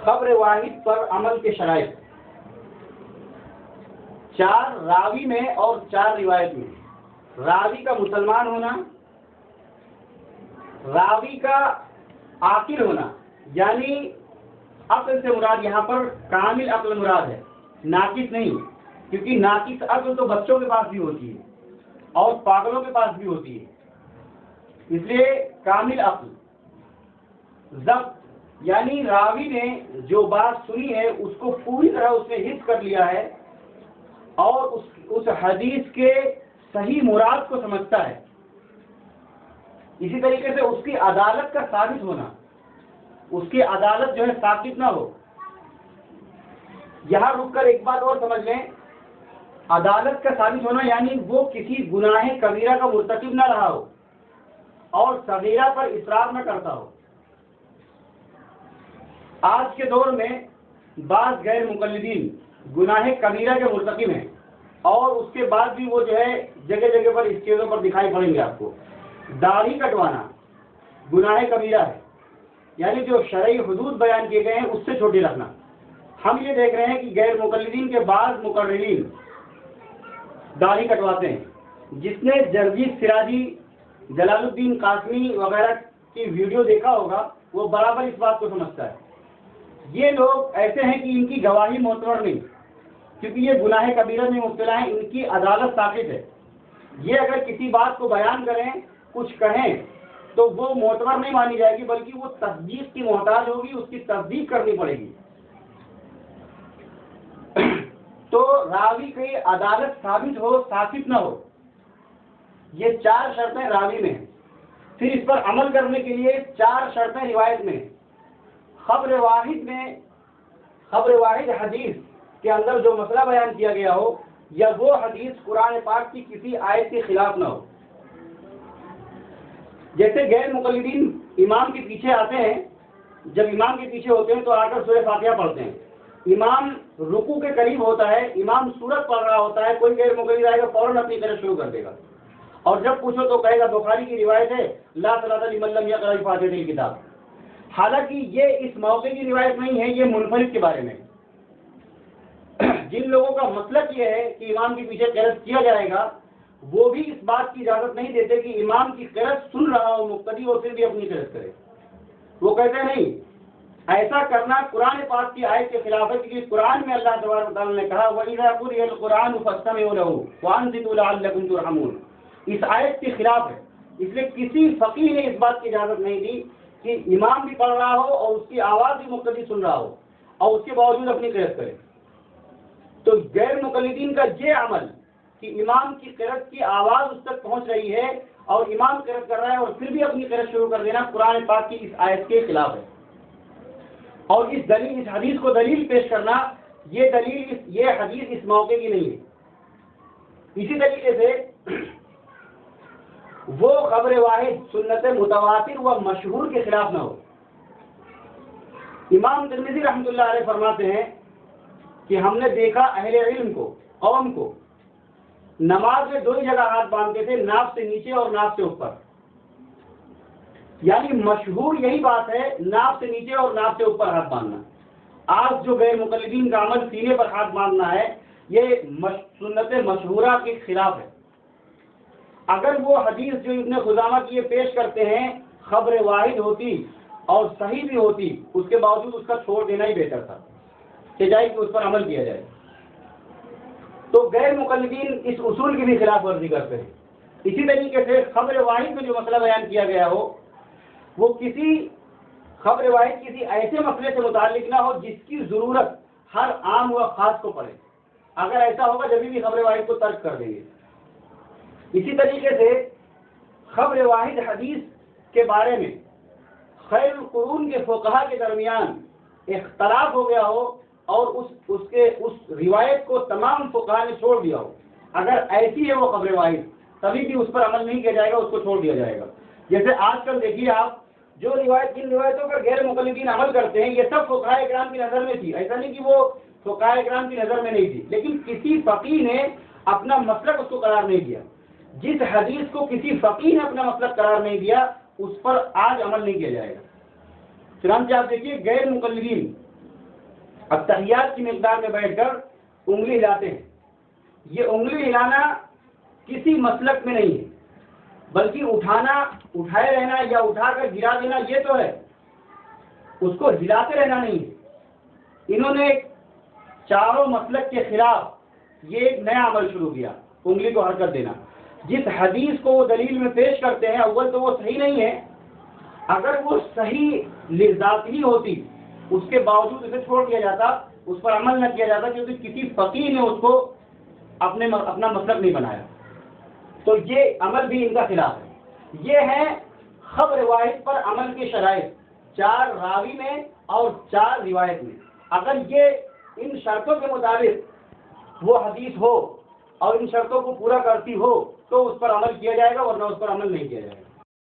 خبر واحد پر عمل کے شرائط، 4 راوی میں اور 4 روایت میں۔ راوی کا مسلمان ہونا، راوی کا عاقل ہونا، یعنی عقل سے مراد یہاں پر کامل عقل مراد ہے، ناقص نہیں، کیونکہ ناقص عقل تو بچوں کے پاس بھی ہوتی ہے اور پاگلوں کے پاس بھی ہوتی ہے، اس لیے کامل عقل۔ ضبط، یعنی راوی نے جو بات سنی ہے اس کو پوری طرح اس نے حفظ کر لیا ہے اور اس حدیث کے صحیح مراد کو سمجھتا ہے۔ اسی طریقے سے اس کی عدالت کا ثابت ہونا، اس کی عدالت جو ہے ثابت نہ ہو۔ یہاں رک کر ایک بات اور سمجھ لیں، عدالت کا ثابت ہونا یعنی وہ کسی گناہ کبیرہ کا مرتکب نہ رہا ہو اور صغیرہ پر اصرار نہ کرتا ہو۔ آج کے دور میں بعض غیر مقلدین گناہ کبیرہ کے مرتکب ہیں اور اس کے بعد بھی وہ جو ہے جگہ جگہ پر اس چیزوں پر دکھائی پڑیں گے آپ کو۔ داڑھی کٹوانا گناہ کبیرہ ہے، یعنی جو شرعی حدود بیان کیے گئے ہیں اس سے چھوٹی رکھنا۔ ہم یہ دیکھ رہے ہیں کہ غیر مقلدین کے بعض مقررین داڑھی کٹواتے ہیں۔ جس نے جرجیت سراجی، جلال الدین قاسمی وغیرہ کی ویڈیو دیکھا ہوگا وہ برابر اس بات کو سمجھتا ہے۔ یہ لوگ ایسے ہیں کہ ان کی گواہی معتبر نہیں، کیونکہ یہ گناہ کبیرہ میں مبتلا ہیں، ان کی عدالت ثابت ہے۔ یہ اگر کسی بات کو بیان کریں، کچھ کہیں تو وہ معتبر نہیں مانی جائے گی، بلکہ وہ تصدیق کی محتاج ہوگی، اس کی تصدیق کرنی پڑے گی۔ تو راوی کی عدالت ثابت ہو، ثابت نہ ہو، یہ 4 شرطیں راوی میں ہیں۔ پھر اس پر عمل کرنے کے لیے 4 شرطیں روایت میں ہیں۔ خبر واحد حدیث کے اندر جو مسئلہ بیان کیا گیا ہو یا وہ حدیث قرآن پاک کی کسی آیت کے خلاف نہ ہو۔ جیسے غیر مقلدین امام کے پیچھے آتے ہیں، جب امام کے پیچھے ہوتے ہیں تو آ کر سورہ فاتحہ پڑھتے ہیں، امام رکوع کے قریب ہوتا ہے، امام سورت پڑھ رہا ہوتا ہے، کوئی غیر مقلد آئے گا فوراً اپنی طرف شروع کر دے گا اور جب پوچھو تو کہے گا بخاری کی روایت ہے لا صلاۃ لمن لم یقرأ بفاتحۃ الکتاب۔ حالانکہ یہ اس موقع کی روایت نہیں ہے، یہ منفرد کے بارے میں۔ جن لوگوں کا مطلب یہ ہے کہ امام کے پیچھے قرأت کیا جائے گا وہ بھی اس بات کی اجازت نہیں دیتے کہ امام کی قرأت سن رہا ہو مقتدی اور پھر بھی اپنی قرأت کرے۔ وہ کہتے ہیں نہیں، ایسا کرنا قرآن پاک کی آیت کے خلاف ہے، کیونکہ قرآن میں اللہ تبارک و تعالیٰ نے کہا وَإِذَا قُرِئَ الْقُرْآنُ فَاسْتَمِعُوا لَهُ وَأَنصِتُوا لَعَلَّكُمْ تُرْحَمُونَ۔ اس آیت کے خلاف ہے، اس لیے کسی فقیہ نے اس بات کی اجازت نہیں دی کہ امام بھی پڑھ رہا ہو اور اس کی آواز بھی مقتدی سن رہا ہو اور اس کے باوجود اپنی قرأت کرے۔ تو غیر مقلدین کا یہ عمل کہ امام کی قرأت کی آواز اس تک پہنچ رہی ہے اور امام قرأت کر رہا ہے اور پھر بھی اپنی قرأت شروع کر دینا قرآن پاک کی اس آیت کے خلاف ہے۔ اور اس حدیث کو دلیل پیش کرنا، یہ حدیث اس موقع کی نہیں ہے۔ اسی طریقے سے وہ خبر واحد سنت متواتر و مشہور کے خلاف نہ ہو۔ امام ترمذی رحمۃ اللہ علیہ فرماتے ہیں کہ ہم نے دیکھا اہل علم کو، قوم کو نماز میں 2 ہی جگہ ہاتھ باندھتے تھے، ناف سے نیچے اور ناف سے اوپر۔ یعنی مشہور یہی بات ہے، ناف سے نیچے اور ناف سے اوپر ہاتھ باندھنا۔ آج جو غیر مقلدین کا عمل سینے پر ہاتھ باندھنا ہے، یہ سنت مشہورہ کے خلاف ہے۔ اگر وہ حدیث جو ابن خزامہ کی یہ پیش کرتے ہیں خبر واحد ہوتی اور صحیح بھی ہوتی، اس کے باوجود اس کا چھوڑ دینا ہی بہتر تھا، چاہیے کہ اس پر عمل کیا جائے۔ تو غیر مقلدین اس اصول کی بھی خلاف ورزی کرتے ہیں۔ اسی طریقے سے خبر واحد میں جو مسئلہ بیان کیا گیا ہو وہ خبر واحد کسی ایسے مسئلے سے متعلق نہ ہو جس کی ضرورت ہر عام و خاص کو پڑے۔ اگر ایسا ہوگا جبھی بھی خبر واحد کو ترک کر دیں گے۔ اسی طریقے سے خبر واحد حدیث کے بارے میں خیر القرون کے فقہا کے درمیان اختلاف ہو گیا ہو اور اس روایت کو تمام فقہا نے چھوڑ دیا ہو، اگر ایسی ہے وہ خبر واحد، تبھی بھی اس پر عمل نہیں کیا جائے گا، اس کو چھوڑ دیا جائے گا۔ جیسے آج کل دیکھیے آپ جو جن روایتوں پر غیر مقلدین عمل کرتے ہیں یہ سب فقہاء اکرام کی نظر میں تھی، ایسا نہیں کہ وہ فقہاء اکرام کی نظر میں نہیں تھی، لیکن کسی فقیہ نے اپنا مسلک اس کو قرار نہیں دیا۔ جس حدیث کو کسی فقیہ نے اپنا مسلک قرار نہیں دیا اس پر آج عمل نہیں کیا جائے گا۔ چنانچہ آپ دیکھیے غیر مقلدین اب تحیات کی مقدار میں بیٹھ کر انگلی ہلاتے ہیں. یہ انگلی ہلانا کسی مسلک میں نہیں ہے، بلکہ اٹھائے رہنا یا اٹھا کر گرا دینا یہ تو ہے، اس کو ہلاتے رہنا نہیں ہے. انہوں نے چاروں مسلک کے خلاف یہ ایک نیا عمل شروع کیا، انگلی کو حرکت دینا. جس حدیث کو وہ دلیل میں پیش کرتے ہیں اول تو وہ صحیح نہیں ہے، اگر وہ صحیح لذات ہی ہوتی اس کے باوجود اسے چھوڑ دیا جاتا، اس پر عمل نہ کیا جاتا، کیونکہ کسی فقیہ نے اس کو اپنا مسلک نہیں بنایا. تو یہ عمل بھی ان کا خلاف ہے. یہ ہے خبر واحد پر عمل کی شرائط، 4 راوی میں اور 4 روایت میں. اگر یہ ان شرطوں کے مطابق وہ حدیث ہو اور ان شرطوں کو پورا کرتی ہو تو اس پر عمل کیا جائے گا، ورنہ اس پر عمل نہیں کیا جائے گا.